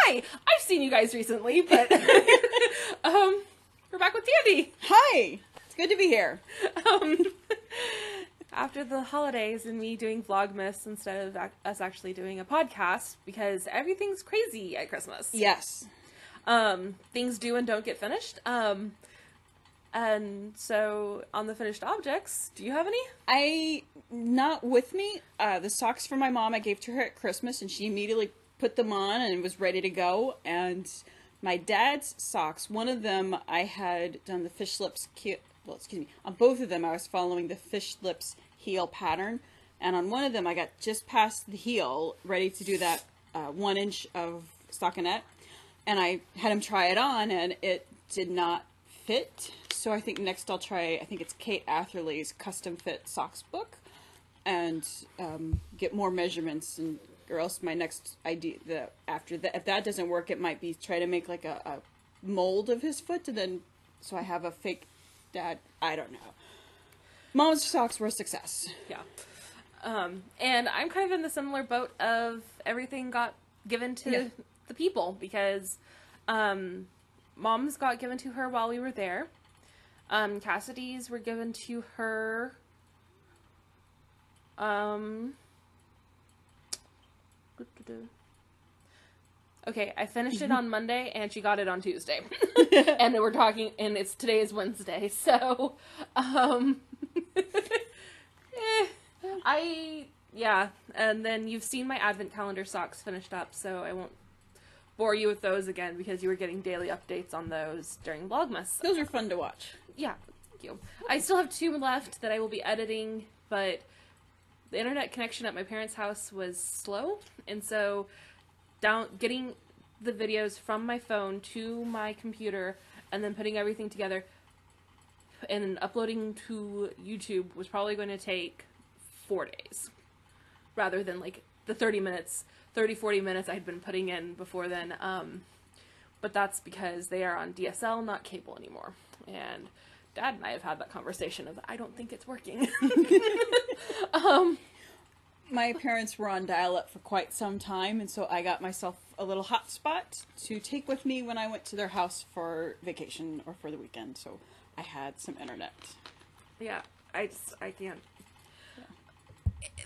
Hi! I've seen you guys recently, but we're back with Tandy. Hi! It's good to be here. After the holidays and me doing Vlogmas instead of us actually doing a podcast, because everything's crazy at Christmas. Yes. Things do and don't get finished. And so, on the finished objects, do you have any? Not with me. The socks for my mom I gave to her at Christmas, and she immediately put them on and was ready to go. And my dad's socks, one of them I had done the fish lips, on both of them I was following the fish lips heel pattern. And on one of them I got just past the heel, ready to do that 1 inch of stockinette. And I had him try it on, and it did not fit. So I think next I'll try, I think it's Kate Atherley's custom fit socks book, and get more measurements, and or else my next idea, if that doesn't work, it might be try to make like a mold of his foot, and then so I have a fake dad. I don't know. Mom's socks were a success. Yeah. And I'm kind of in the similar boat of everything got given to the people, because Mom's got given to her while we were there. Cassidy's were given to her okay, I finished it on Monday and she got it on Tuesday. And we're talking, and today is Wednesday, so and then you've seen my advent calendar socks finished up, so I won't bore you with those again, because you were getting daily updates on those during Vlogmas. Those are fun to watch. Yeah, thank you. I still have 2 left that I will be editing, but the internet connection at my parents' house was slow, and so getting the videos from my phone to my computer and then putting everything together and uploading to YouTube was probably going to take 4 days, rather than like the 40 minutes I had been putting in before then. But that's because they are on DSL, not cable anymore. And Dad and I have had that conversation of, I don't think it's working. My parents were on dial-up for quite some time, and so I got myself a little hotspot to take with me when I went to their house for vacation or for the weekend, so I had some internet. Yeah, I can't. Yeah.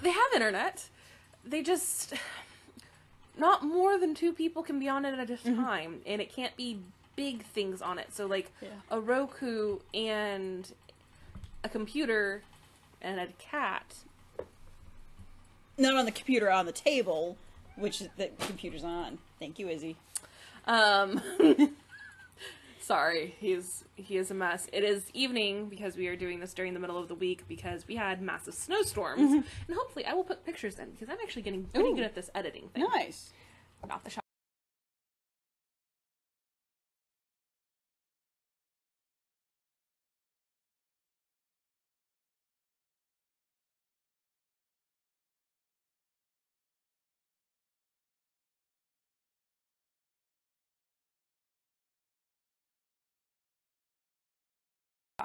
They have internet. They just... Not more than 2 people can be on it at a time, and it can't be big things on it. So, like, a Roku and a computer and a cat. Not on the computer, on the table, which the computer's on. Thank you, Izzy. Sorry, he is a mess. It is evening, because we are doing this during the middle of the week, because we had massive snowstorms. And hopefully I will put pictures in, because I'm actually getting pretty good at this editing thing. Nice. Not the shot.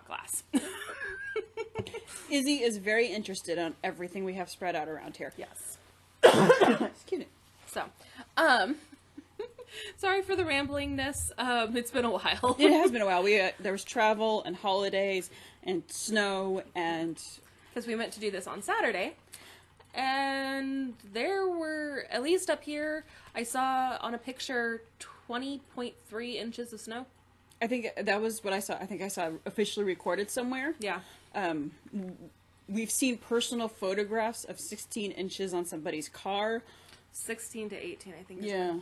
Glass. Izzy is very interested on everything we have spread out around here. Yes. Excuse me. So, sorry for the ramblingness. It's been a while. It has been a while. There was travel and holidays and snow, and because we meant to do this on Saturday, and there were, at least up here, I saw on a picture 20.3 inches of snow. I think that was what I saw. I think I saw officially recorded somewhere. Yeah. We've seen personal photographs of 16 inches on somebody's car. 16 to 18, I think. Yeah.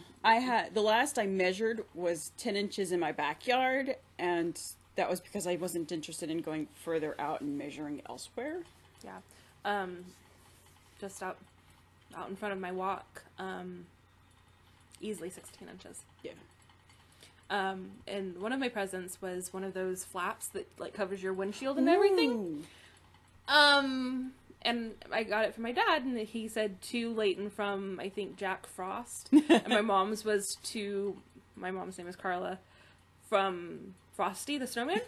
The last I measured was 10 inches in my backyard, and that was because I wasn't interested in going further out and measuring elsewhere. Yeah. Just out in front of my walk, easily 16 inches. Yeah. And one of my presents was one of those flaps that like covers your windshield and everything. And I got it from my dad, and he said to Leighton from, I think, Jack Frost. And my mom's was to, my mom's name is Carla, from Frosty the Snowman.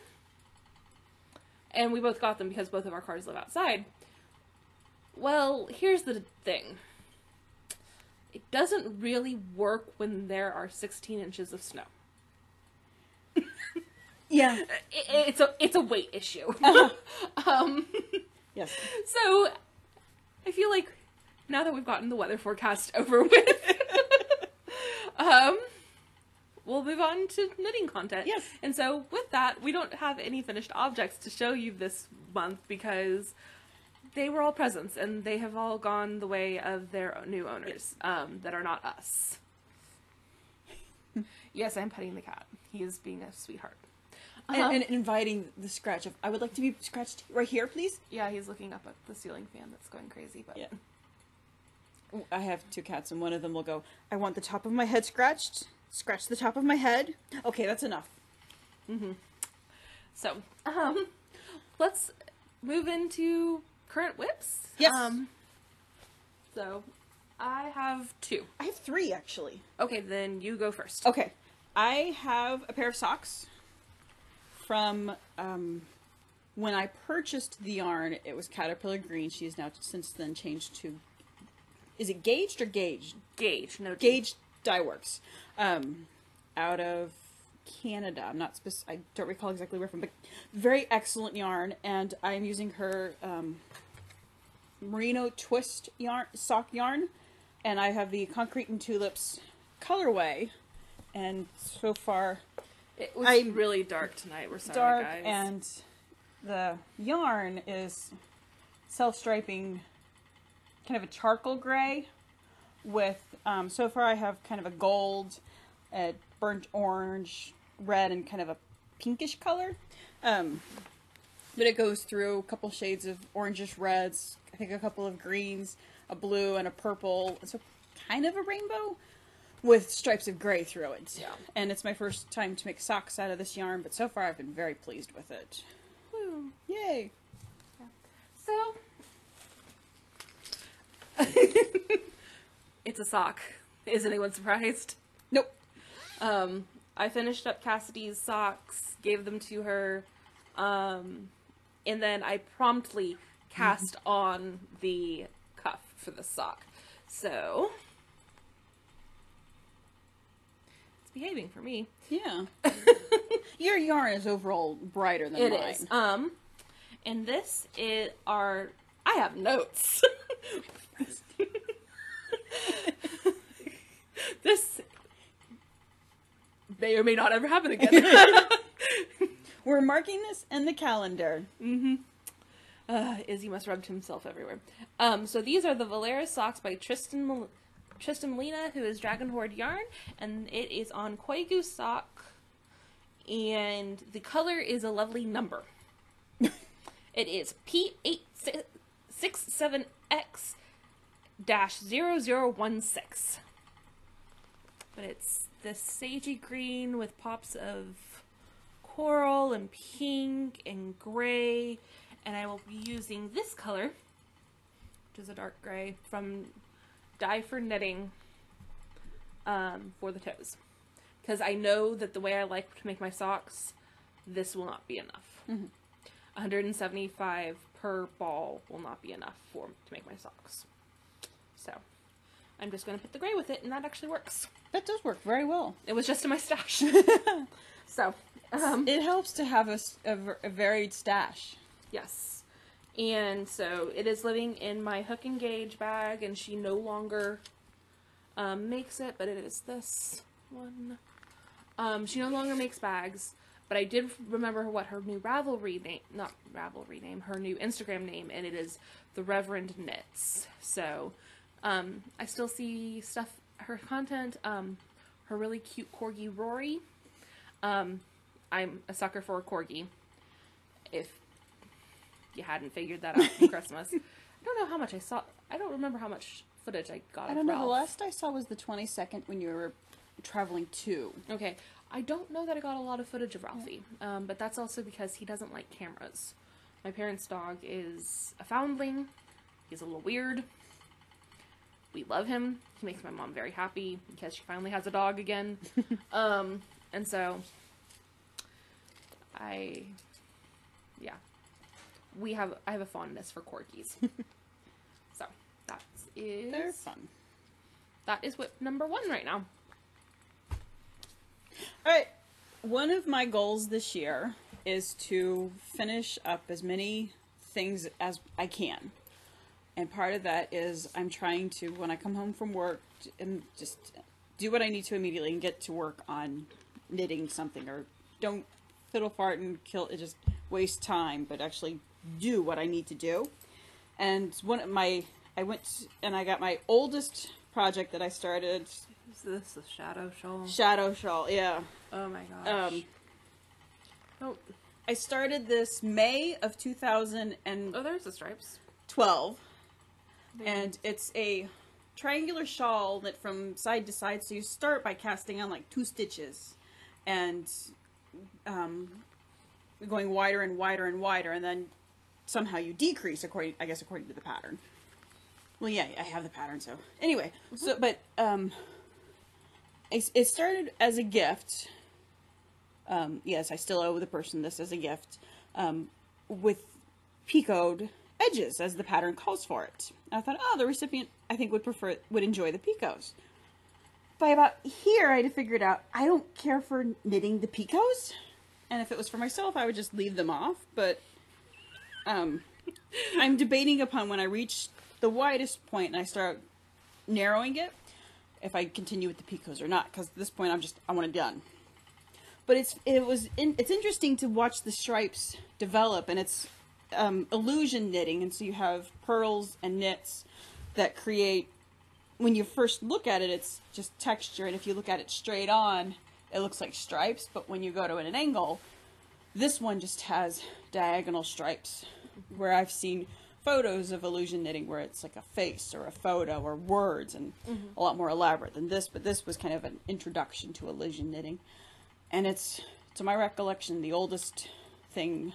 And we both got them because both of our cars live outside. Well, here's the thing. it doesn't really work when there are 16 inches of snow. Yeah. It's a weight issue. Yes. So, I feel like now that we've gotten the weather forecast over with, we'll move on to knitting content. Yes. And so, with that, we don't have any finished objects to show you this month because they were all presents and they have all gone the way of their new owners that are not us. Yes, I'm petting the cat. He is being a sweetheart. And inviting the scratch of, I would like to be scratched right here, please. Yeah, he's looking up at the ceiling fan that's going crazy. But Yeah. I have 2 cats, and one of them will go, I want the top of my head scratched. Scratch the top of my head. Okay, that's enough. So, let's move into current whips. Yes. So, I have 2. I have 3, actually. Okay, then you go first. Okay. I have a pair of socks from, when I purchased the yarn, it was Caterpillar Green. She has now since then changed to, is it Gauged or Gauged? Gauge, no Gauged Dye Works. Out of Canada. I'm not I don't recall exactly where from, but very excellent yarn, and I'm using her, Merino Twist yarn, sock yarn, and I have the Concrete and Tulips colorway, and so far It was really dark tonight. We're sorry, dark, guys. and the yarn is self-striping, kind of a charcoal gray, with, so far I have kind of a gold, a burnt orange, red, and kind of a pinkish color. But it goes through a couple shades of orangish reds, I think a couple of greens, a blue, and a purple, so kind of a rainbow, with stripes of gray through it. Yeah. And it's my first time to make socks out of this yarn, but so far I've been very pleased with it. Woo. Yay! So, it's a sock. Is anyone surprised? Nope. I finished up Cassidy's socks, gave them to her, and then I promptly cast on the cuff for the sock. So, it's behaving for me. Yeah. Your yarn is overall brighter than It mine. is. And this is our. I have notes. This may or may not ever happen again. We're marking this in the calendar. Izzy must rubbed himself everywhere. So these are the Valeris socks by Tristan Molina, who is Dragon Horde yarn, and it is on Koi Goose sock, and the color is a lovely number. It is P867X-0016. But it's this sagey green with pops of coral and pink and gray. And I will be using this color, which is a dark gray, from Dye for Knitting for the toes. Because I know that the way I like to make my socks, this will not be enough. 175 per ball will not be enough to make my socks. So, I'm just going to put the gray with it, and that actually works. That does work very well. It was just in my stash. So, it helps to have a varied stash. yes. And so, it is living in my Hook and Gauge bag, and she no longer makes it, but it is this one. She no longer makes bags, but I did remember what her new Ravelry name, not Ravelry name, her new Instagram name, and it is The Reverend Knits. So, I still see stuff, her content, her really cute corgi Rory. I'm a sucker for a corgi. If you hadn't figured that out from Christmas. I don't know how much I saw. I don't remember how much footage I got. I don't know. The last I saw was the 22nd when you were traveling too. Okay. I don't know that I got a lot of footage of Ralphie, but that's also because he doesn't like cameras. My parents' dog is a foundling. He's a little weird. We love him. He makes my mom very happy because she finally has a dog again. And so, I have a fondness for corgis. So, that is... They're fun. that is whip number 1 right now. All right. One of my goals this year is to finish up as many things as I can. And part of that is I'm trying to, when I come home from work, and just do what I need to immediately and get to work on knitting something, or don't fiddle fart and just waste time, but actually do what I need to do. And I went and I got my oldest project that I started. Is this a shadow shawl? Shadow shawl, yeah. Oh my gosh. Oh, I started this May of 2012. there's the stripes. And it's a triangular shawl knit from side to side. So you start by casting on like 2 stitches and going wider and wider and wider, and then somehow you decrease according to the pattern. Well, yeah, I have the pattern. So anyway, it started as a gift. Yes, I still owe the person this as a gift, with picoed edges as the pattern calls for it. I thought, the recipient I think would enjoy the picots. By about here, I had figured out I don't care for knitting the picots, and if it was for myself, I would just leave them off. But I'm debating upon when I reach the widest point and I start narrowing it, if I continue with the picots or not. Because at this point, I want it done. But it's interesting to watch the stripes develop, and it's illusion knitting, and so you have purls and knits that create, when you first look at it, it's just texture, and if you look at it straight on, it looks like stripes, but when you go to an angle, this one just has diagonal stripes, where I've seen photos of illusion knitting where it's like a face or a photo or words, and a lot more elaborate than this, but this was kind of an introduction to illusion knitting. And it's, to my recollection, the oldest thing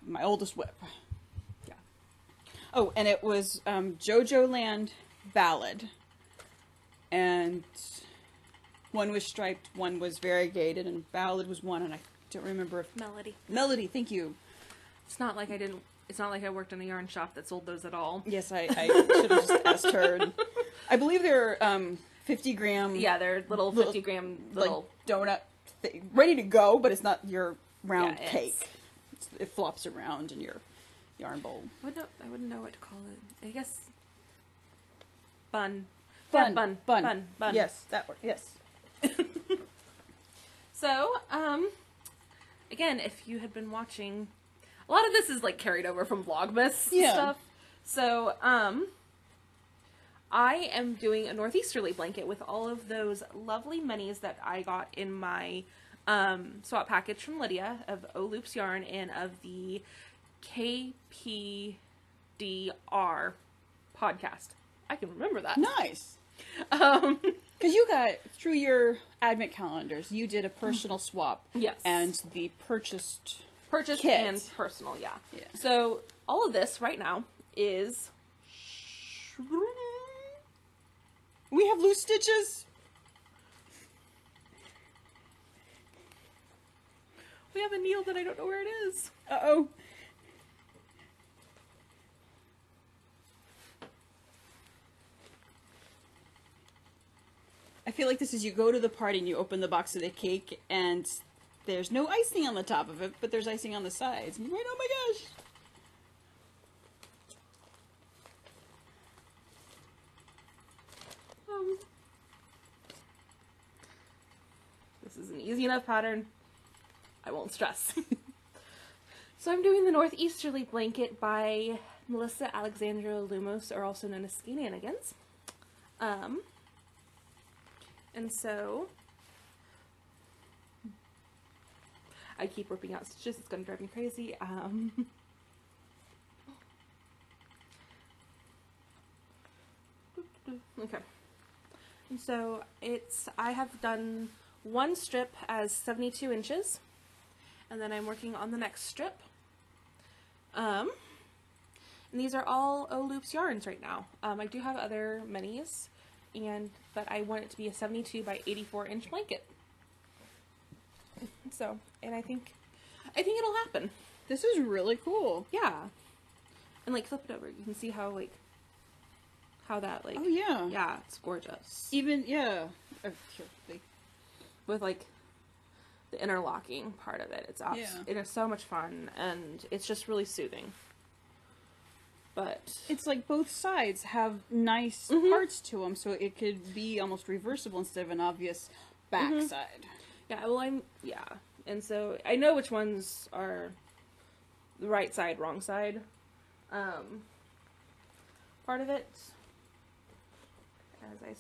my oldest whip. Yeah. Oh, and it was JoJo Land Ballad. And one was striped, one was variegated, and Ballad was one, and I don't remember if... Melody, thank you. It's not like I worked in a yarn shop that sold those at all. Yes, I should have just asked her. And I believe they're 50 gram... Yeah, they're little 50 gram little... Like donut thing, ready to go, but it's not your round cake. It flops around in your yarn bowl. I wouldn't know what to call it. I guess... Bun. Bun. Yes, that works. Yes. So, again, if you had been watching... A lot of this is, like, carried over from Vlogmas stuff. So, I am doing a northeasterly blanket with all of those lovely minis that I got in my swap package from Lydia of O Loops yarn and of the KPDR podcast. I can remember that. Nice. Because you got, through your advent calendars, you did a personal swap. Yes. And the purchased kit. And personal, yeah. So, all of this right now is... We have loose stitches. We have a needle that I don't know where it is. Uh-oh. I feel like this is you go to the party and you open the box of the cake and there's no icing on the top of it, but there's icing on the sides. And you're like, oh my gosh. This is an easy enough pattern. I won't stress. So I'm doing the Northeasterly blanket by Melissa Alexandra Lumos, or also known as Skinanigans. And so I keep ripping out stitches. It's going to drive me crazy. Okay. And so I have done one strip as 72 inches, and then I'm working on the next strip. And these are all O Loops yarns right now. I do have other minis, but I want it to be a 72 by 84 inch blanket. So, and I think it'll happen. This is really cool. Yeah. And like flip it over, you can see how how that like Oh yeah. yeah, it's gorgeous. Even yeah. Here, With like the interlocking part of it. It is so much fun and it's just really soothing. But it's like both sides have nice parts to them, so it could be almost reversible instead of an obvious back side. yeah, well and so I know which ones are the right side, wrong side. Part of it, as I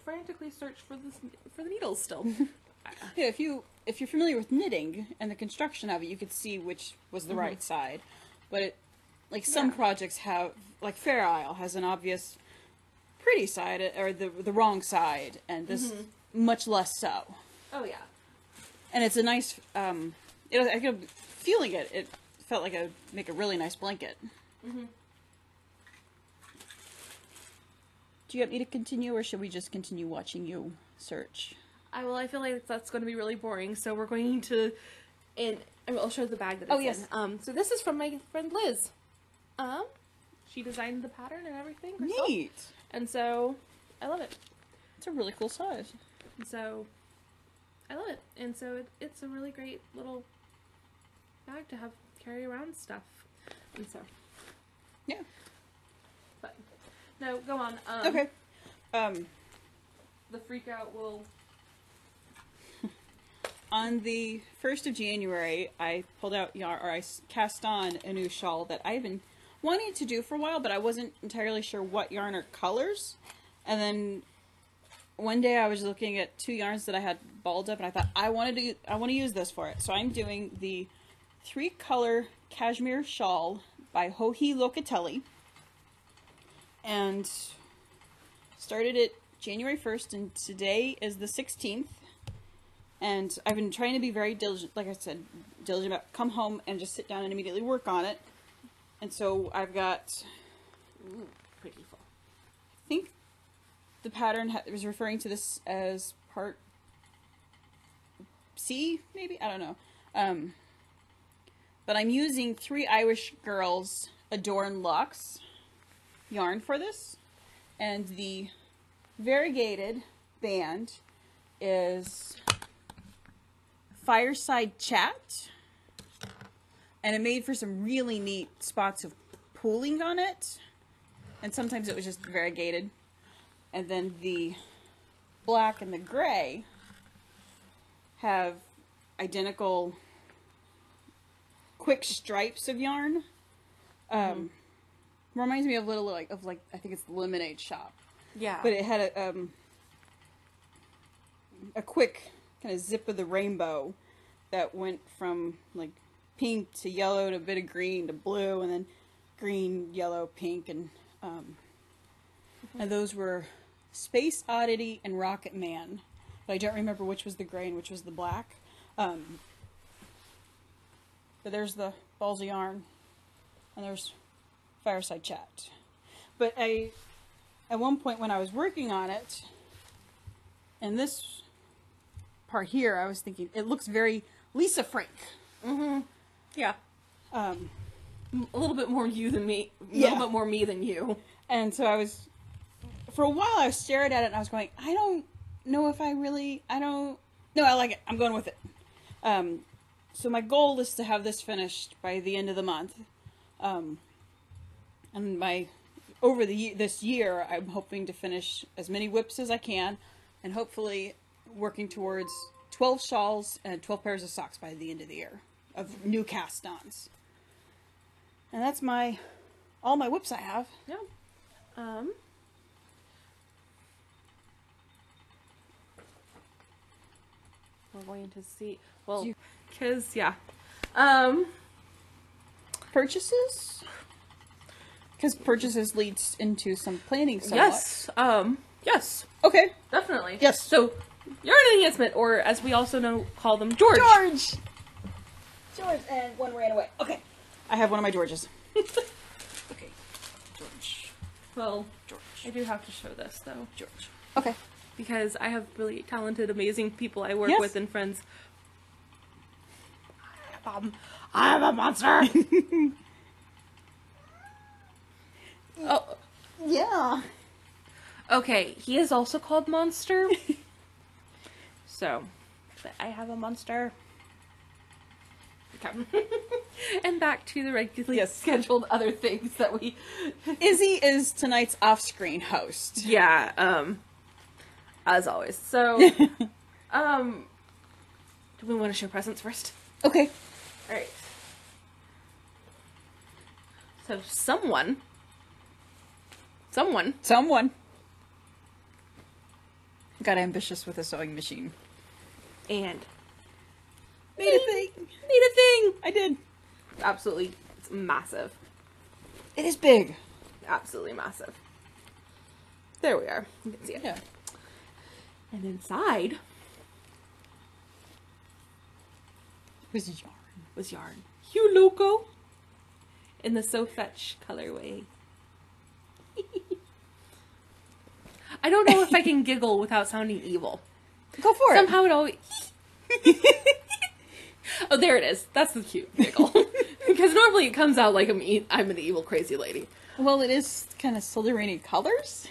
frantically search for the needles still. Yeah, if you're familiar with knitting and the construction of it, you could see which was the right side. But it, like some projects have, like Fair Isle has an obvious pretty side or the wrong side, and this much less so. Oh yeah. And it's a nice. I could feeling it. It felt like it would make a really nice blanket. Do you want me to continue, or should we just continue watching you search? I feel like that's going to be really boring, so we're going to, and I'll show the bag that it's in. So this is from my friend Liz. She designed the pattern and everything herself. Neat. And so, I love it. It's a really cool size. And so, I love it. And so it's a really great little bag to have carry around stuff. And so, yeah. But no, go on. Okay. The freak out will. On the 1st of January, I pulled out yarn, or I cast on a new shawl that I've been wanting to do for a while, but I wasn't entirely sure what yarn or colors. And then one day I was looking at 2 yarns that I had balled up, and I thought I want to use this for it. So I'm doing the 3-color cashmere shawl by Joji Locatelli, and started it January 1st, and today is the 16th. And I've been trying to be very diligent, like I said, diligent about come home and just sit down and immediately work on it. And so I've got, Pretty full. I think the pattern was referring to this as part C, maybe? I don't know. But I'm using 3 Irish Girls Adorn Locks yarn for this. And the variegated band is Fireside Chat, and it made for some really neat spots of pooling on it, and sometimes it was just variegated. And then the black and the gray have identical quick stripes of yarn. Reminds me of I think it's the Lemonade Shop. Yeah. But it had a quick kind of zip of the rainbow that went from like pink to yellow to a bit of green to blue, and then green, yellow, pink, and those were Space Oddity and Rocket Man. But I don't remember which was the gray and which was the black. But there's the balls of yarn, and there's Fireside Chat. But at one point when I was working on it, and this part here, I was thinking it looks very Lisa Frank. Yeah. A little bit more you than me. A Yeah. little bit more me than you. And so for a while I was staring at it and I was going, I don't know if I like it. I'm going with it. So my goal is to have this finished by the end of the month. And this year, I'm hoping to finish as many whips as I can, and hopefully working towards 12 shawls and 12 pairs of socks by the end of the year of new cast-ons. And that's all my whips I have. Yeah. We're going to see. Well, because Purchases? Because purchases leads into some planning somewhat. Yes. Yes. Okay. Definitely. Yes. So, yarn enhancement, or as we also call them, George. George, and one ran away. Okay. I have one of my Georges. Okay. George. Well, George. I do have to show this, though. George. Okay. Because I have really talented, amazing people I work Yes. with and friends. I am a monster! Oh, Yeah. Okay, he is also called Monster. So, but I have a monster. Okay. And back to the regularly Yes. scheduled other things that we... Izzy is tonight's off-screen host. Yeah, as always. So, do we want to show presents first? Okay. Alright. So, someone got ambitious with a sewing machine. and Made a thing. made a thing! I did. Absolutely, it's massive. It is big. Absolutely massive. There we are. You can see it. Yeah. And inside Was yarn. was yarn. You loco! In the So Fetch colorway. I don't know if I can giggle without sounding evil. Go for Somehow it always... Oh, there it is. That's the cute giggle. Because normally it comes out like I'm an evil crazy lady. it. Well, it is kind of Slytherin colors.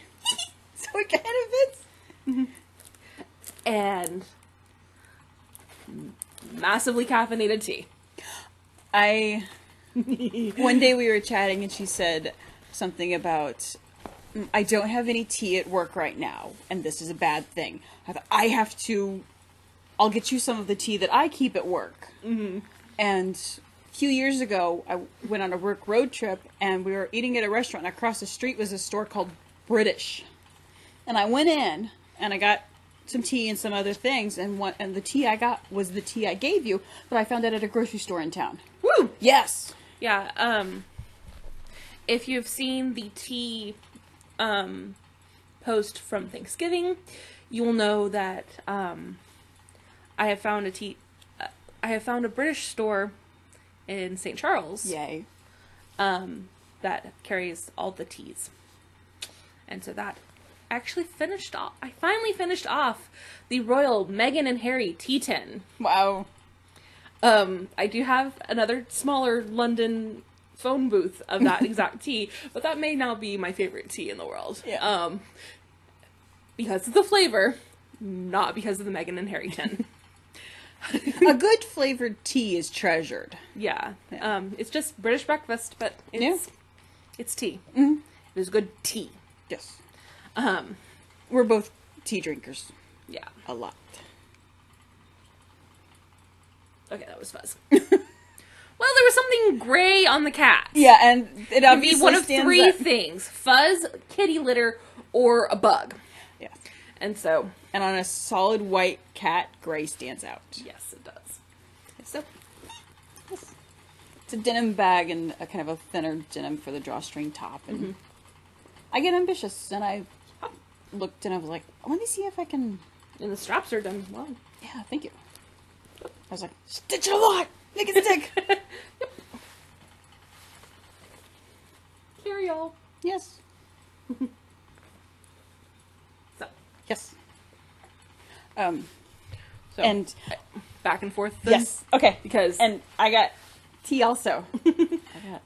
So it kind of fits. And massively caffeinated tea. One day we were chatting and she said something about, I don't have any tea at work right now, and this is a bad thing. I thought, I'll get you some of the tea that I keep at work. Mm-hmm. And a few years ago, I went on a work road trip, and we were eating at a restaurant, and across the street was a store called British. And I went in, and I got some tea and some other things, and the tea I got was the tea I gave you, but I found it at a grocery store in town. Woo! Yes! Yeah, if you've seen the tea post from Thanksgiving, you will know that I have found a British store in St. Charles. Yay. That carries all the teas. And so that actually finished off. I finally finished off the Royal Meghan and Harry tea tin. Wow. I do have another smaller London phone booth of that exact tea, but that may now be my favorite tea in the world. Yeah. Because of the flavor, not because of the Meghan and Harry tin. A good flavored tea is treasured. Yeah. It's just British breakfast, but it's tea. Mm-hmm. It is good tea. Yes. Um, We're both tea drinkers. yeah. A lot. Okay, that was Fuzz. Well, there was something gray on the cat. Yeah, and it Could be obviously one of stands three up. things: fuzz, kitty litter, or a bug. Yeah. And so, And on a solid white cat, gray stands out. yes, it does. So, It's a denim bag and a kind of a thinner denim for the drawstring top. And I get ambitious, and I looked and I was like, let me see if I can... and the straps are done well. Yeah, thank you. I was like, stitch it a lot! Make it stick! Here, y'all. Yes. So, Yes. so And... back and forth. Then, Yes. Okay. because And I got tea also. I got...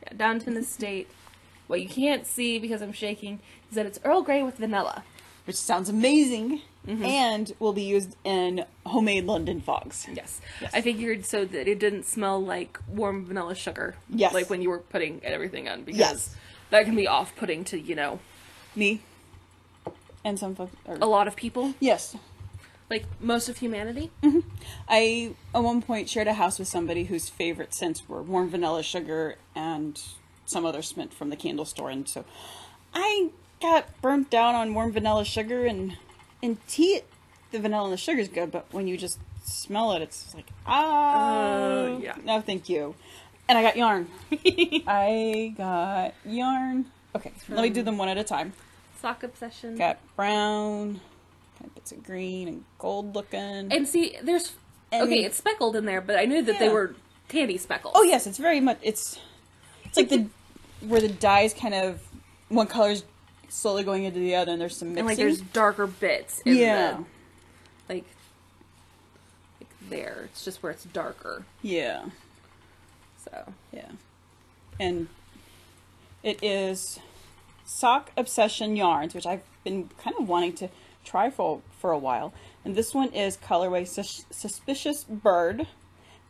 yeah, Downton Estate. What you can't see because I'm shaking is that it's Earl Grey with vanilla. Which sounds amazing, and will be used in homemade London fogs. Yes. Yes. I figured so that it didn't smell like warm vanilla sugar. Yes. Like when you were putting everything on, because Yes. that can be off-putting to, Me. And some folks. a lot of people. Yes. Like most of humanity. I, at one point, shared a house with somebody whose favorite scents were warm vanilla sugar and some other scent from the candle store. And so I got burnt down on warm vanilla sugar, and in tea, the vanilla and the sugar is good, but when you just smell it, it's like, Yeah. no, thank you. And I got yarn. I got yarn. Okay, let me do them one at a time. Sock obsession. Got brown, kind of bits of green and gold looking. And see, there's And- okay, it's speckled in there, but I knew that they Yeah. were candy speckles. Oh yes, it's very much, it's like where the dye is kind of, one color's slowly going into the other, and there's some mixing. And like there's darker bits in Yeah. like there. It's just where it's darker. Yeah. So Yeah. And it is Sock Obsession Yarns, which I've been kind of wanting to try for a while. And this one is colorway Suspicious Bird.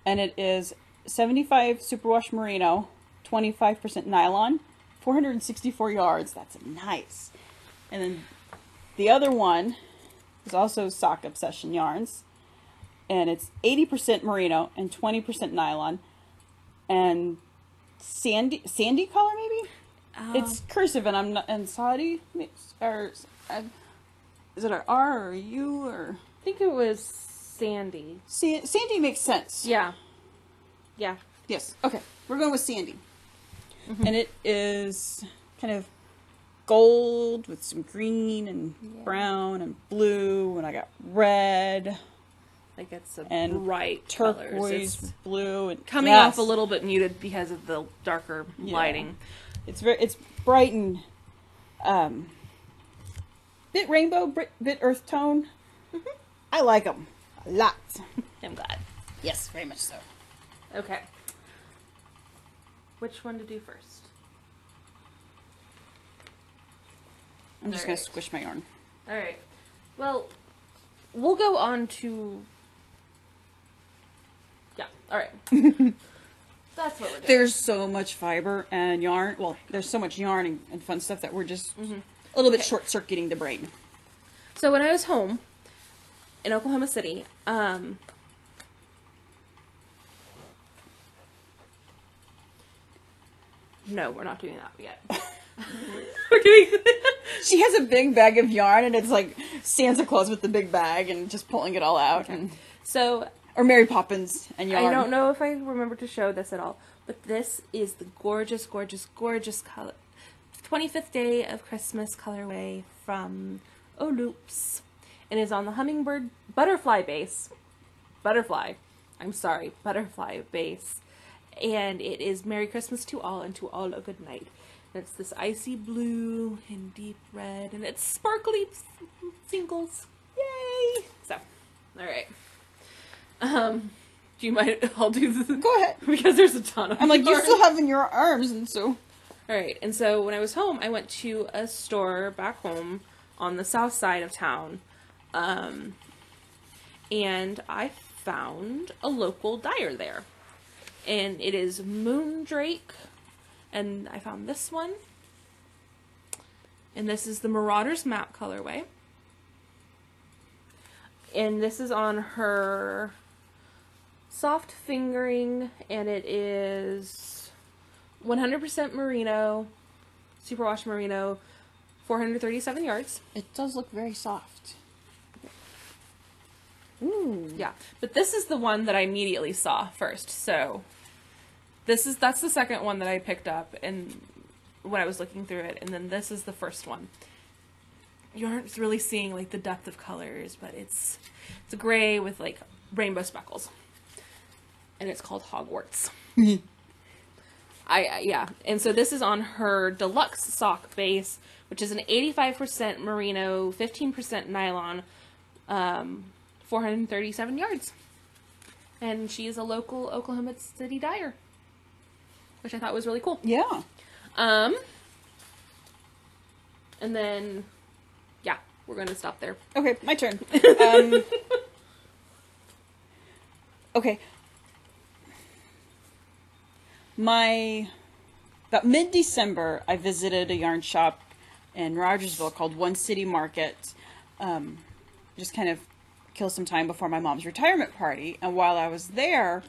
And it is 75 superwash merino, 25% nylon, 464 yards. That's nice. And then the other one is also Sock Obsession Yarns. And it's 80% merino and 20% nylon. And sandy color maybe? It's cursive and I'm not, and Saudi, or is it an R or a U or? I think it was Sandy. Sandy makes sense. Yeah. Yeah. Yes. Okay. We're going with Sandy. Mm-hmm. And it is kind of gold with some green and brown and blue, and I got red. Like it's a and bright turquoise, colors. It's blue, and coming off a little bit muted because of the darker lighting. It's bright and bit rainbow, bit earth tone. Mm-hmm. I like them a lot. I'm glad. Yes, very much so. Okay. Which one to do first? I'm just going to squish my yarn. All right. Well, we'll go on to... Yeah, all right. That's what we're doing. There's so much fiber and yarn. Well, there's so much yarn and fun stuff that we're just a little bit short-circuiting the brain. So when I was home in Oklahoma City, no, we're not doing that yet. We're doing... She has a big bag of yarn, and it's like Santa Claus with the big bag and just pulling it all out. Okay. And so... Or Mary Poppins and yarn. I don't know if I remember to show this at all, but this is the gorgeous, gorgeous, gorgeous color. 25th Day of Christmas colorway from Oloops. It is on the Hummingbird Butterfly base. Butterfly base. And it is Merry Christmas to all and to all a good night. And it's this icy blue and deep red, and it's sparkly singles. Yay! So, alright. Do you mind? I'll do this. Go ahead. Because there's a ton of I'm like, yarn. you still have in your arms, and so... Alright, and so when I was home, I went to a store back home on the south side of town, and I found a local dyer there. And it is Moondrake, and I found this one. And this is the Marauders Map colorway. And this is on her soft fingering, and it is 100% merino, superwash merino, 437 yards. It does look very soft. Ooh. Yeah, but this is the one that I immediately saw first. So that's the second one that I picked up and when I was looking through it, and then this is the first one. You aren't really seeing like the depth of colors, but it's a gray with like rainbow speckles, and it's called Hogwarts. Yeah, and so this is on her deluxe sock base, which is an 85% merino, 15% nylon, 437 yards. And she is a local Oklahoma City dyer, which I thought was really cool. Yeah. And then, yeah, we're going to stop there. Okay, my turn. Okay. About mid-December, I visited a yarn shop in Rogersville called One City Market. Just kind of kill some time before my mom's retirement party. And while I was there,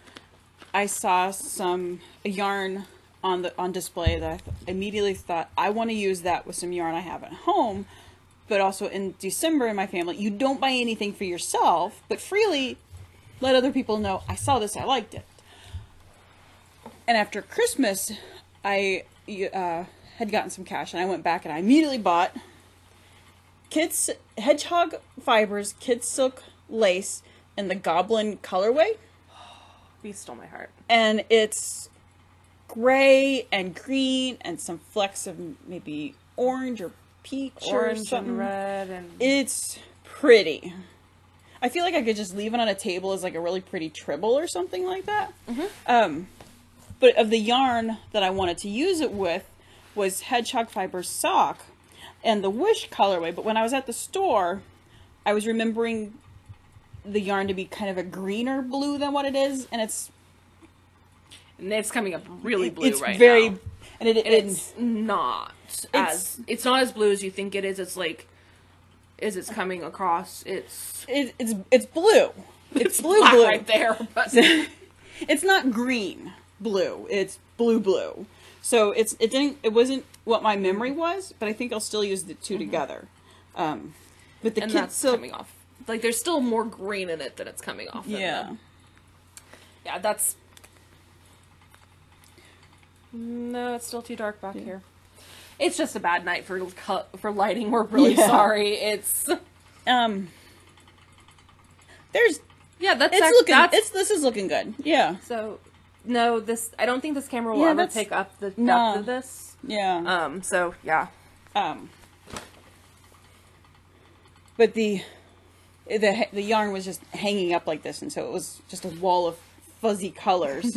I saw a yarn on display that I immediately thought, I want to use that with some yarn I have at home. But also in December in my family, you don't buy anything for yourself, but freely let other people know, I saw this, I liked it. And after Christmas, I had gotten some cash, and I went back and I immediately bought Kids Hedgehog Fibers Kids Silk Lace in the Goblin colorway. You stole my heart. And it's gray and green and some flecks of maybe orange or peach or something. And red and... It's pretty. I feel like I could just leave it on a table as like a really pretty tribble or something like that. Mm-hmm. But of the yarn that I wanted to use it with was Hedgehog Fiber Sock and the Wish colorway. But when I was at the store, I was remembering the yarn to be kind of a greener blue than what it is, and it's coming up really blue it's right very, now. and It's not it's not as blue as you think it is. It's like, as it's coming across, it's blue. It's blue black blue right there, but it's not green blue. It's blue. So it wasn't what my memory was, but I think I'll still use the two together. But the and kids that's still coming off. Like, there's still more green in it than it's coming off. yeah. Yeah, that's... No, it's still too dark back here. It's just a bad night for lighting. We're really sorry. It's... There's... Yeah, this is looking good. Yeah. So, no, I don't think this camera will ever pick up the depth of this. Yeah. So, yeah. But the yarn was just hanging up like this, and so it was just a wall of fuzzy colors,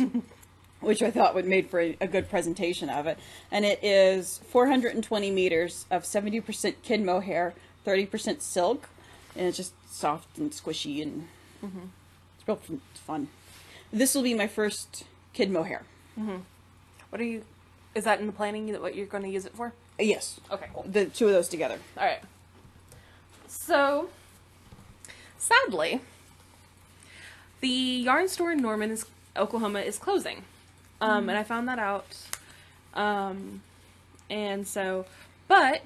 which I thought would make for a good presentation of it. And it is 420 meters of 70% kid mohair, 30% silk, and it's just soft and squishy, and it's real fun. This will be my first kid mohair. Is that in the planning, what you're going to use it for? Yes. Okay, cool. The two of those together. All right. So, sadly, the yarn store in Norman, Oklahoma is closing. And I found that out. And so, but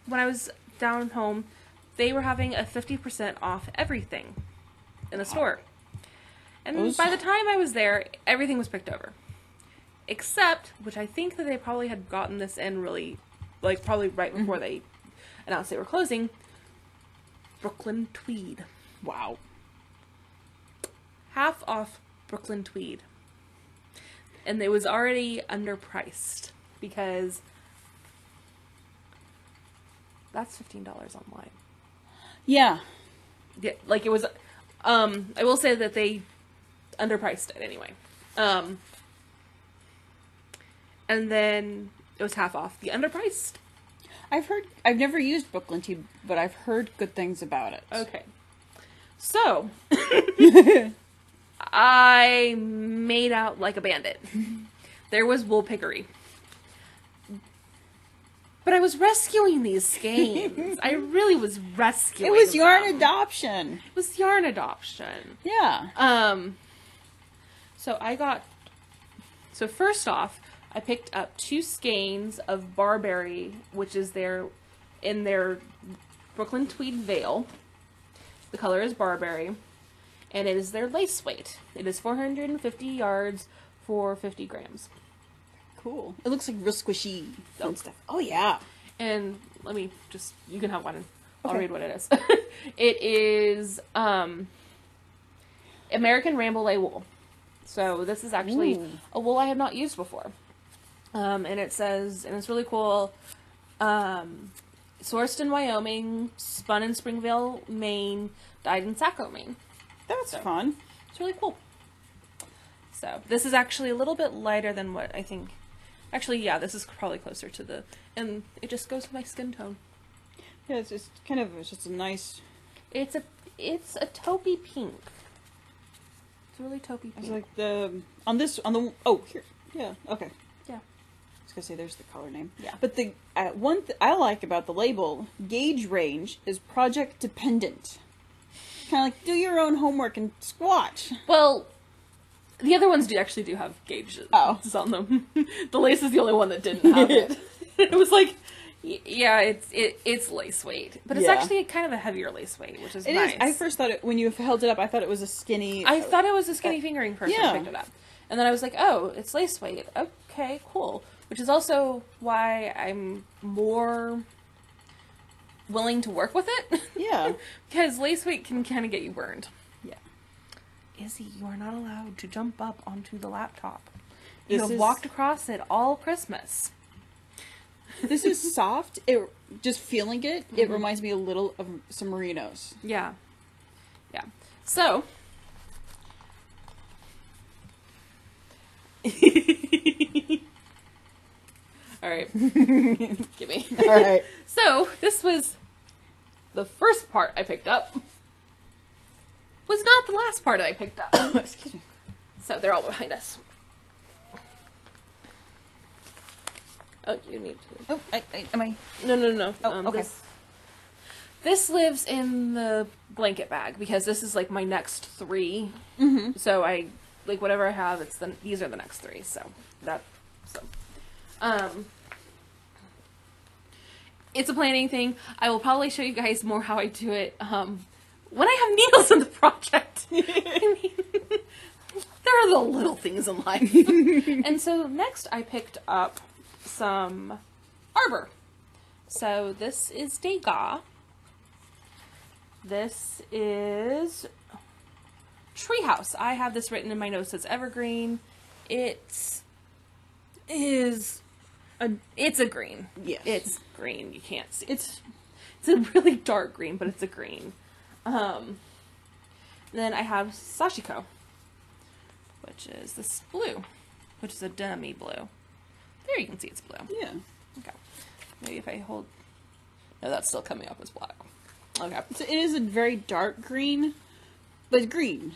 when I was down home, they were having a 50% off everything in the store. And by the time I was there, everything was picked over. Except, which I think that they probably had gotten this in really, like, probably right before they announced they were closing, Brooklyn Tweed. Wow. Half off Brooklyn Tweed. And it was already underpriced because that's $15 online. Yeah. Yeah, like it was, I will say that they underpriced it anyway. And then it was half off the underpriced. I've never used Brooklyn Tea, but I've heard good things about it. Okay. So, I made out like a bandit. There was wool piggery. But I was rescuing these skeins. I really was rescuing It was them. yarn adoption. It was yarn adoption. Yeah. So first off, I picked up 2 skeins of Barberry, which is in their Brooklyn Tweed veil. The color is Barberry, and it is their lace weight. It is 450 yards for 50 grams. Cool. It looks like real squishy and stuff. Oh, yeah. And you can have one and I'll Okay. read what it is. It is American Rambouillet wool. So this is actually a wool I have not used before. And it says, and it's really cool, sourced in Wyoming, spun in Springville, Maine, dyed in Saco, Maine. That's fun. It's really cool. So this is actually a little bit lighter than what I think. Actually, yeah, this is probably closer to and it just goes with my skin tone. Yeah, it's just a nice... It's a taupey pink. It's really taupey pink. It's like here. Yeah, okay. Yeah. I was gonna say there's the color name. Yeah. But the one I like about the label, gauge range, is project dependent. Kind of like do your own homework and swatch. Well, the other ones do have gauges on them. The lace is the only one that didn't have it. It was like, yeah, it's lace weight, but it's actually kind of a heavier lace weight, which is nice. I first thought when you held it up, I thought it was a skinny. I thought it was a skinny fingering first when I picked it up, and then I was like, oh, it's lace weight. Okay, cool. Which is also why I'm more willing to work with it. Yeah. Because lace weight can kind of get you burned. Yeah. Izzy, you are not allowed to jump up onto the laptop. This You have walked across it all Christmas. This is soft. Just feeling it, it reminds me a little of some merinos. Yeah. Yeah. So. All right. Give me. All right. So, this was the first part I picked up. Was not the last part I picked up. Excuse me. So, they're all behind us. Oh, you need to... Oh, am I? No. Oh, okay. This lives in the blanket bag because this is like my next 3. Mm-hmm. So I like whatever I have. These are the next 3. So it's a planning thing. I will probably show you guys more how I do it when I have needles in the project. I mean, there are the little things in life. And so next I picked up some arbor. So this is Degas. This is Treehouse. I have this written in my notes as evergreen. It's a green. Yes. It's green. You can't see. It's a really dark green, but it's a green. Then I have Sashiko, which is this blue, which is a demi blue. There you can see it's blue. yeah. Okay. Maybe if I hold... No, that's still coming up as black. Okay. So it is a very dark green, but green.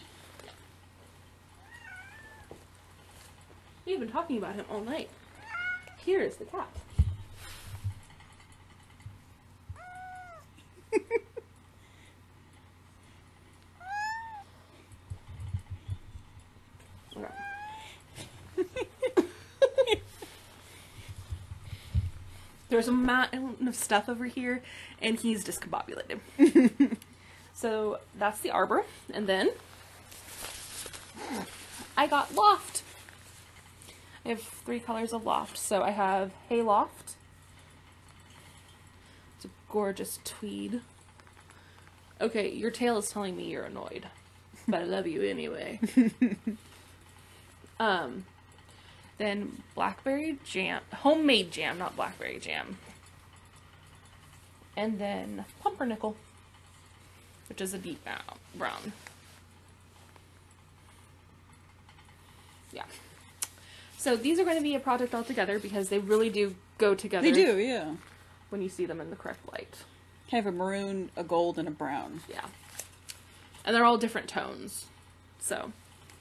We've been talking about him all night. Here is the cat. There's a mountain of stuff over here, and he's discombobulated. So that's the arbor, and then I got loft. I have 3 colors of loft. So I have Hayloft. It's a gorgeous tweed. Okay, your tail is telling me you're annoyed, but I love you anyway. Then blackberry jam, homemade jam, not blackberry jam. And then pumpernickel, which is a deep brown. Yeah. So these are going to be a project all together because they really do go together. They do, yeah. When you see them in the correct light. Kind of a maroon, a gold, and a brown. Yeah. And they're all different tones. So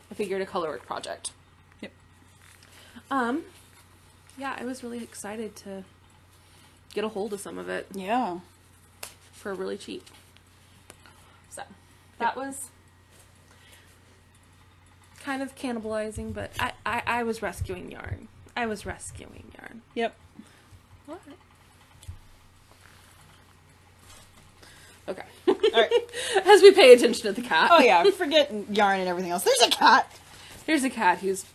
I figured a color work project. Yep. Yeah, I was really excited to get a hold of some of it Yeah. for really cheap. So that was kind of cannibalizing, but I was rescuing yarn. Yep. What? Okay. All right. As we pay attention to the cat. Oh yeah, forget yarn and everything else. There's a cat. Here's a cat who's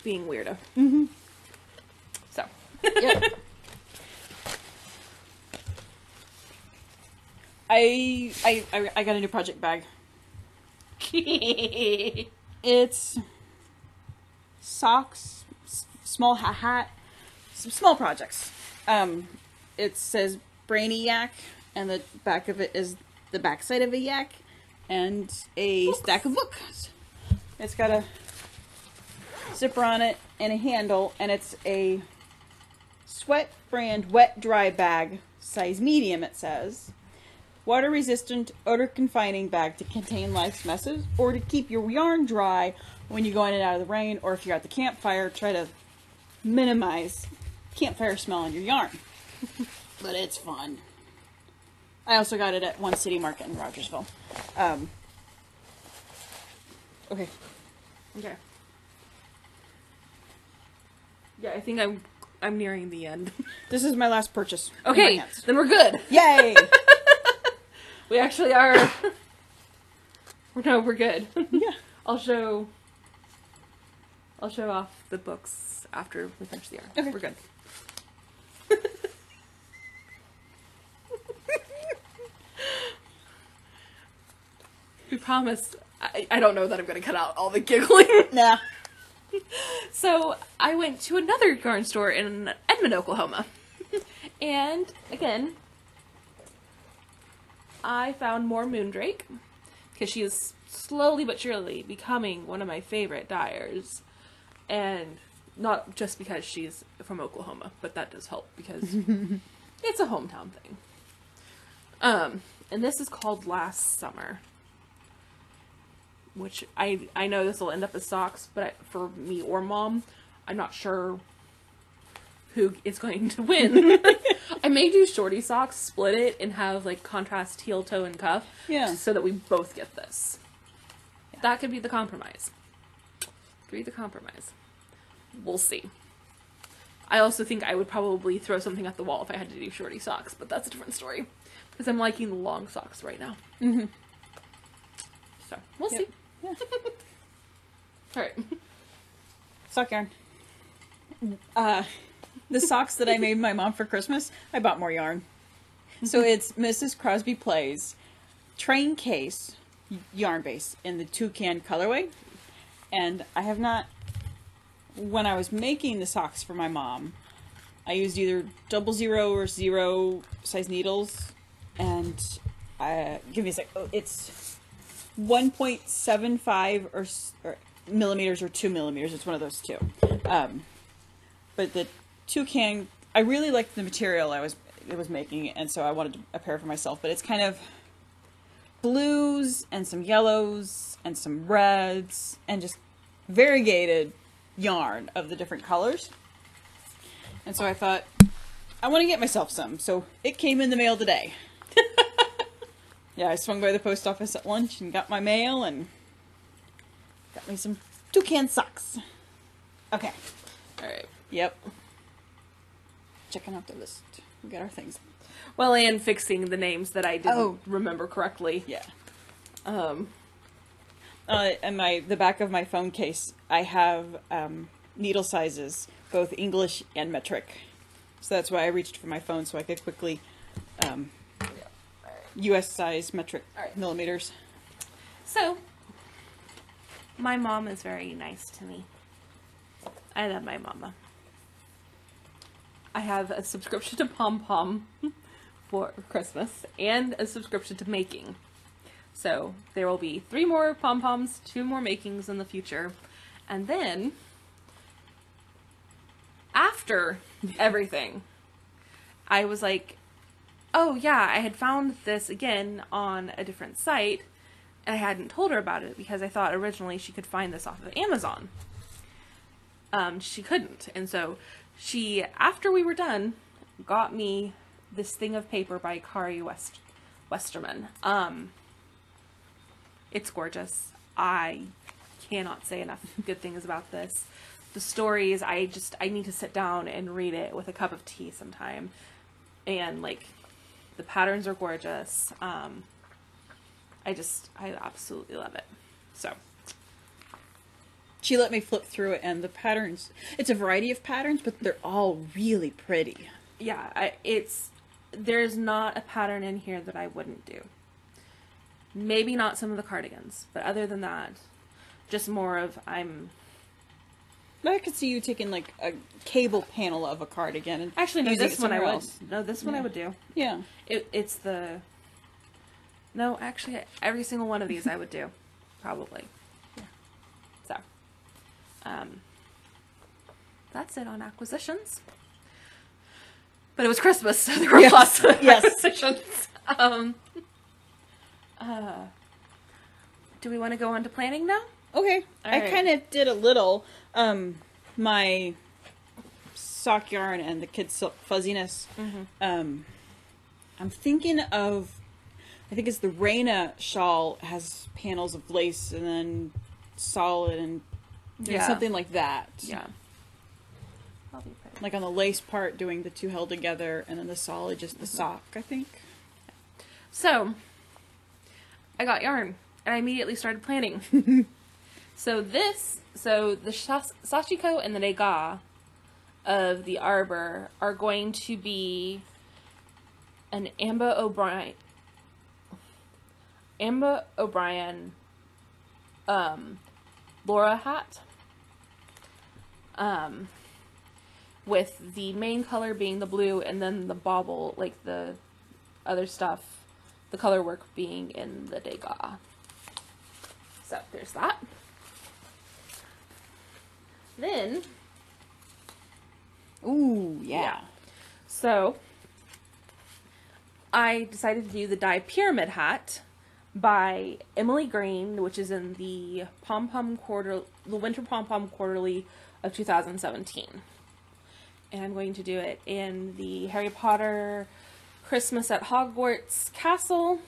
being weirdo. Mm-hmm. So. Yep. I got a new project bag. It's socks, small hat, some small projects. It says Brainiac, and the back of it is the backside of a yak, and a stack of books. It's got a zipper on it and a handle, and it's a Sweat brand wet dry bag, size medium. It says. Water resistant, odor confining bag to contain life's messes or to keep your yarn dry when you go in and out of the rain, or if you're at the campfire, try to minimize campfire smell on your yarn. But it's fun. I also got it at One City Market in Rogersville. Okay. Okay. Yeah, I think I'm nearing the end. This is my last purchase. in my Okay, hands. then we're good. Yay! We actually are. No, we're good. Yeah. I'll show off the books after we finish the yarn. Okay. We're good. We promise. I don't know that I'm going to cut out all the giggling. Nah. So I went to another yarn store in Edmond, Oklahoma. And again, I found more Moondrake because she is slowly but surely becoming one of my favorite dyers. And Not just because she's from Oklahoma, but that does help because it's a hometown thing. And this is called Last Summer. Which I know this will end up as socks, but for me or Mom, I'm not sure who is going to win. I may do shorty socks, split it, and have like contrast heel, toe, and cuff. Yeah. So that we both get this. Yeah. That could be the compromise. We'll see. I also think I would probably throw something at the wall if I had to do shorty socks, but that's a different story. Because I'm liking the long socks right now. Mm-hmm. So, we'll see. Yeah. Alright. Sock yarn. The socks that I made my mom for Christmas, I bought more yarn. So it's Mrs. Crosby Plays Train Case yarn base in the toucan colorway. And I have not, when I was making the socks for my mom, I used either 00 or 0 size needles. And give me a sec. Oh, it's 1.75 or millimeters or 2 millimeters. It's one of those two. But the toucan, I really liked the material it was making, and so I wanted a pair for myself. But it's kind of blues and some yellows and some reds and just variegated yarn of the different colors. And so I thought, I want to get myself some. So it came in the mail today. Yeah, I swung by the post office at lunch and got my mail and got me some toucan socks. Okay. Alright. Yep. Checking out the list. We got our things. Well, and fixing the names that I didn't remember correctly. Yeah. And the back of my phone case, I have needle sizes, both English and metric. So that's why I reached for my phone so I could quickly U.S. size metric millimeters. So, my mom is very nice to me. I love my mama. I have a subscription to Pom Pom for Christmas and a subscription to Making. So there will be 3 more Pom Poms, 2 more Makings in the future. And then, after everything, I was like, oh yeah, I had found this again on a different site, and I hadn't told her about it because I thought originally she could find this off of Amazon. She couldn't, and so she, after we were done, got me this thing of paper by Kari Westerman. It's gorgeous. I cannot say enough good things about this. The stories, I need to sit down and read it with a cup of tea sometime. And, like, the patterns are gorgeous. I absolutely love it. So. She let me flip through it, and the patterns, it's a variety of patterns, but they're all really pretty. Yeah, there's not a pattern in here that I wouldn't do. Maybe not some of the cardigans, but other than that, just more of I could see you taking like a cable panel of a cardigan and actually no, using this it one I somewhere would. else. No, this one I would do. Yeah. It's the. No, actually, every single one of these I would do, probably. Yeah. So, that's it on acquisitions. But it was Christmas, so there were lots of acquisitions. Do we want to go on to planning now? Okay. All I right. kind of did a little. My sock yarn and the kids' silk fuzziness. Mm-hmm. I'm thinking of, I think it's the Reina shawl has panels of lace and then solid and something like that. Yeah. Like on the lace part, doing the two held together, and then the solid, just the sock, I think. So, I got yarn, and I immediately started planning. So the Sachiko and the Nega of the Arbor are going to be an Amba O'Brien Laura hat. With the main color being the blue, and then the bauble, like the other stuff, the color work being in the Degas. So there's that. Then Ooh, yeah. So I decided to do the Die Pyramid Hat by Emily Green, which is in the Winter Pom Pom Quarterly of 2017. And I'm going to do it in the Harry Potter Christmas at Hogwarts Castle,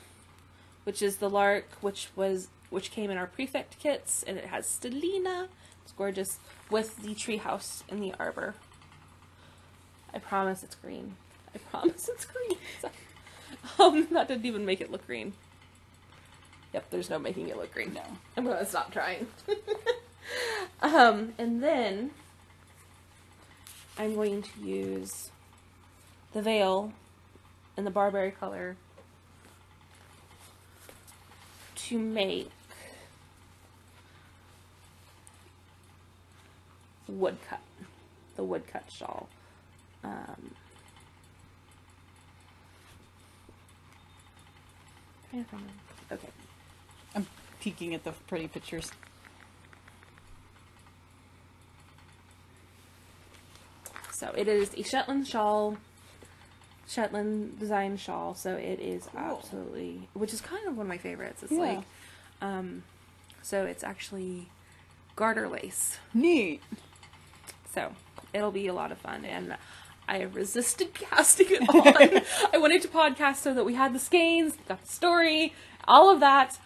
which is the lark, which came in our prefect kits, and it has Stellina. It's gorgeous, with the treehouse in the arbor. I promise it's green. I promise it's green. That didn't even make it look green. Yep, there's no making it look green. No. I'm gonna stop trying. And then I'm going to use the veil in the barberry color to make the woodcut shawl. Okay. I'm peeking at the pretty pictures. So it is a Shetland design shawl. So it is absolutely, which is kind of one of my favorites. It's like, so it's actually garter lace. Neat. So it'll be a lot of fun, and I resisted casting it on. I wanted to podcast so that we had the skeins, got the story, all of that,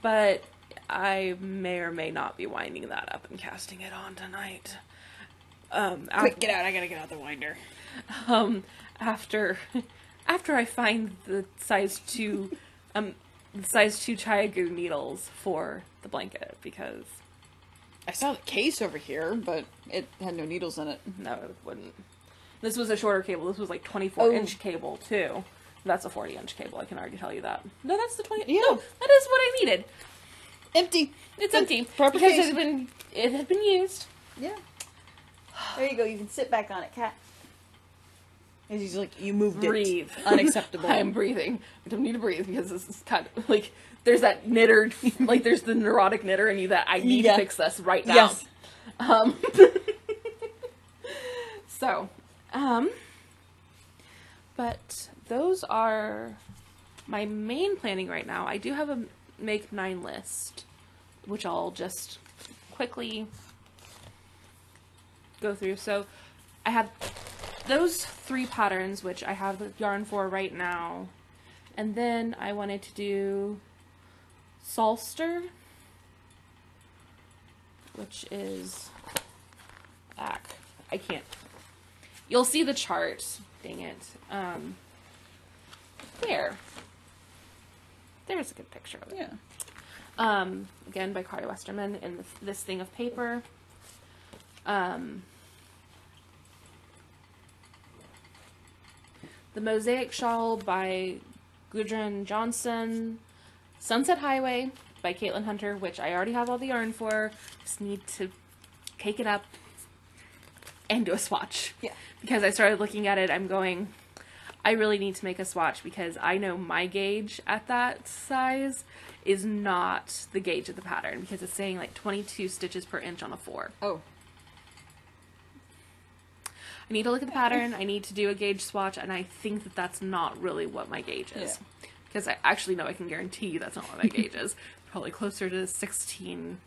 but I may or may not be winding that up and casting it on tonight. Quick, get out! I gotta get out the winder. After I find the size 2 Chiagu needles for the blanket, because I saw the case over here, but it had no needles in it. no, it wouldn't. This was a shorter cable. This was like 24-inch cable too. That's a 40-inch cable. I can already tell you that. No, that's the 20. Yeah. No, that is what I needed. Empty. It's empty Proper because case. it had been used. Yeah. There you go. You can sit back on it, cat. And he's like, you moved Breathe. it. Unacceptable. I am breathing. I don't need to breathe because this is kind of like there's that knitter, like there's the neurotic knitter in you that I need to fix this right now. Yes. So, but those are my main planning right now. I do have a make 9 list, which I'll just quickly go through. So I have those 3 patterns, which I have the yarn for right now. And then I wanted to do Solster, which is back. I can't. You'll see the chart. Dang it. There. There's a good picture of it. Yeah. Again, by Kari Westerman in this thing of paper. The Mosaic Shawl by Gudrun Johnson. Sunset Highway by Caitlin Hunter, which I already have all the yarn for. Just need to cake it up and do a swatch. Yeah. Because I started looking at it, I'm going, I really need to make a swatch because I know my gauge at that size is not the gauge of the pattern because it's saying like 22 stitches per inch on a 4. Oh. I need to look at the pattern, I need to do a gauge swatch, and I think that that's not really what my gauge is. Yeah. Because I actually know I can guarantee you that's not what my gauge is. Probably closer to 16,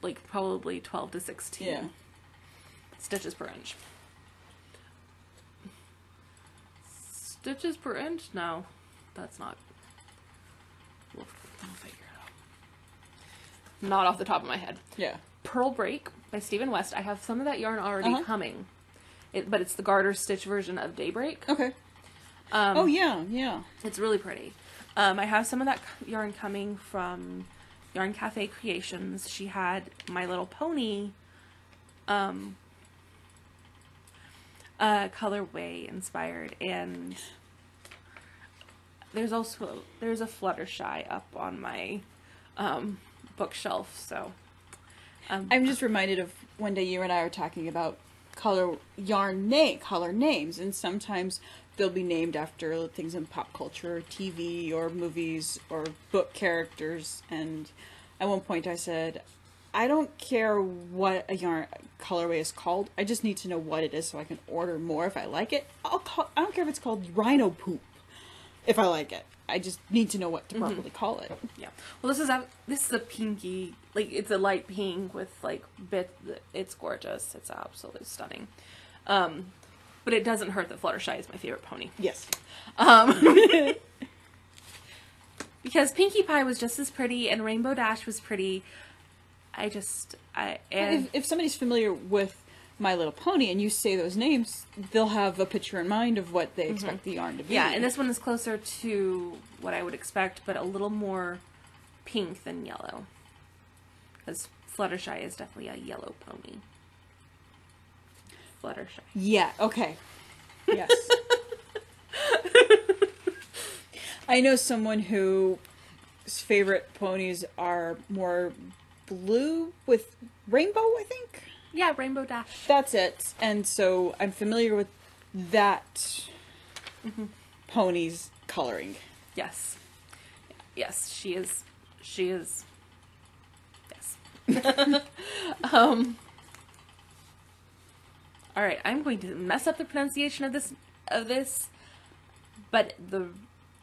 like probably 12 to 16 stitches per inch. Stitches per inch? No, that's not. We'll figure it out. Not off the top of my head. Yeah. Pearl Break by Stephen West. I have some of that yarn already coming. But it's the garter stitch version of Daybreak. Okay. Oh, yeah, yeah. It's really pretty. I have some of that yarn coming from Yarn Cafe Creations. She had My Little Pony colorway inspired, and there's a Fluttershy up on my bookshelf, so I'm just reminded of one day you and I were talking about color names, and sometimes they'll be named after things in pop culture, or TV, or movies, or book characters. And at one point I said, I don't care what a yarn colorway is called. I just need to know what it is so I can order more if I like it. I don't care if it's called rhino poop if I like it. I just need to know what to properly call it. Yeah. Well, this is a pinky, like, it's a light pink with, like, it's gorgeous. It's absolutely stunning. But it doesn't hurt that Fluttershy is my favorite pony. Yes. Because Pinkie Pie was just as pretty and Rainbow Dash was pretty. If somebody's familiar with My Little Pony and you say those names, they'll have a picture in mind of what they expect the yarn to be. Yeah, and this one is closer to what I would expect, but a little more pink than yellow. Because Fluttershy is definitely a yellow pony. Fluttershy. Yeah, okay. Yes. I know someone whose favorite ponies are more blue with rainbow, I think. Yeah, Rainbow Dash. That's it. And so I'm familiar with that pony's coloring. Yes. Yes, she is. Yes. All right, I'm going to mess up the pronunciation of this, but the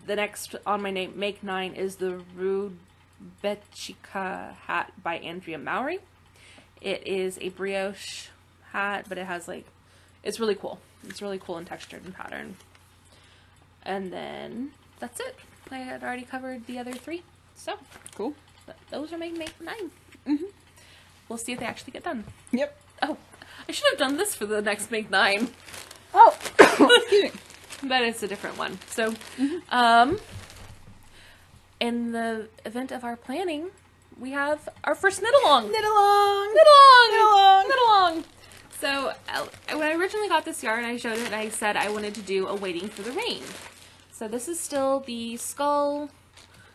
next on my name Make 9 is the Rudbeckia hat by Andrea Mowry. It is a brioche hat, but it has it's really cool. It's really cool and textured and patterned. And then that's it. I had already covered the other 3, so cool. Those are my Make 9. We'll see if they actually get done. Yep. Oh, I should have done this for the next Make 9. Oh, excuse me. But it's a different one. So, in the event of our planning, we have our first knit-along. Knit-along! Knit-along! Knit-along! So, when I originally got this yarn, I showed it and I said I wanted to do a Waiting for the Rain. So this is still the Skull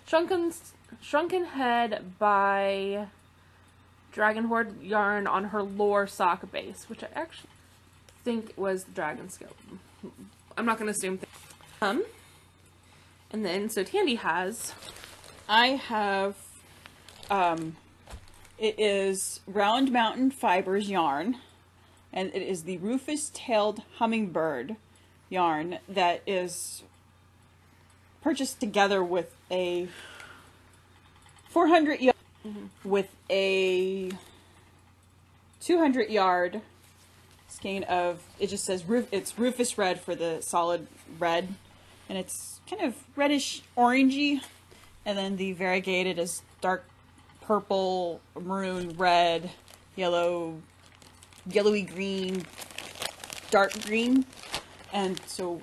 Shrunken Head by Dragon Horde yarn on her Lore sock base, which I actually think was the Dragon Scale. I'm not going to assume. And then, so Tandy has... I have, it is Round Mountain Fibers yarn, and it is the Rufous-tailed Hummingbird yarn that is purchased together with a 400 yard with a 200 yard skein of, it just says it's Rufous Red for the solid red, and it's kind of reddish orangey, and then the variegated is dark purple, maroon, red, yellow, yellowy green, dark green. And so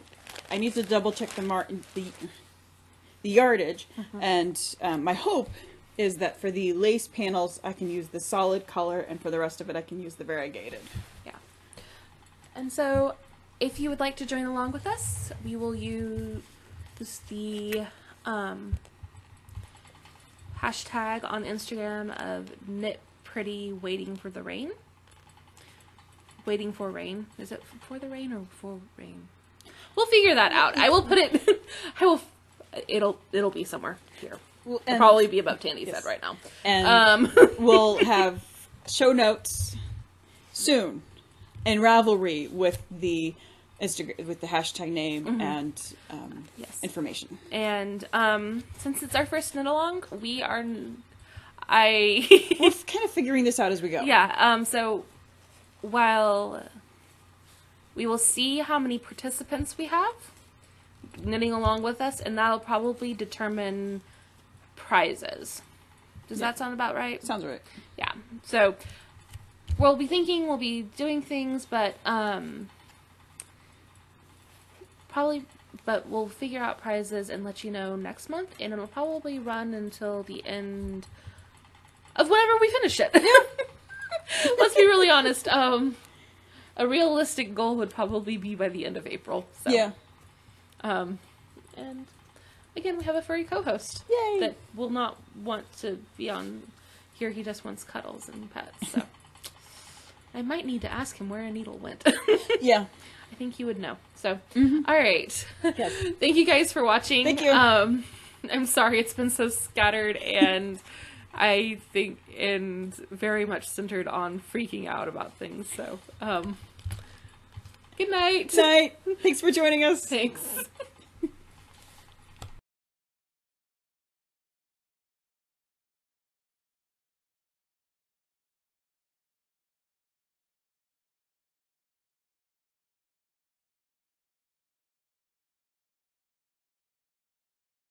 I need to double check the yardage, and my hope is that for the lace panels I can use the solid color, and for the rest of it I can use the variegated. Yeah. And so if you would like to join along with us, we will use the hashtag on Instagram of Knit Pretty Waiting for the Rain. Waiting for rain. Is it for the rain or before rain? We'll figure that out. I will put it. It'll be somewhere here. It'll probably be above Tandy's head right now. And we'll have show notes soon in Ravelry with the hashtag name and information. And since it's our first knit along, we're kind of figuring this out as we go. Yeah. So while we will see how many participants we have knitting along with us, and that'll probably determine prizes. Does that sound about right? Sounds right. Yeah. So we'll be doing things, but we'll figure out prizes and let you know next month, and it'll probably run until the end of whenever we finish it. Let's be really honest. A realistic goal would probably be by the end of April. So. Yeah. And again, we have a furry co-host. Yay! That will not want to be on here. He just wants cuddles and pets. So I might need to ask him where a needle went. Yeah. I think he would know. So, all right. Yes. Thank you guys for watching. Thank you. I'm sorry it's been so scattered and I think, and very much centered on freaking out about things. So, good night. Night. Thanks for joining us. Thanks.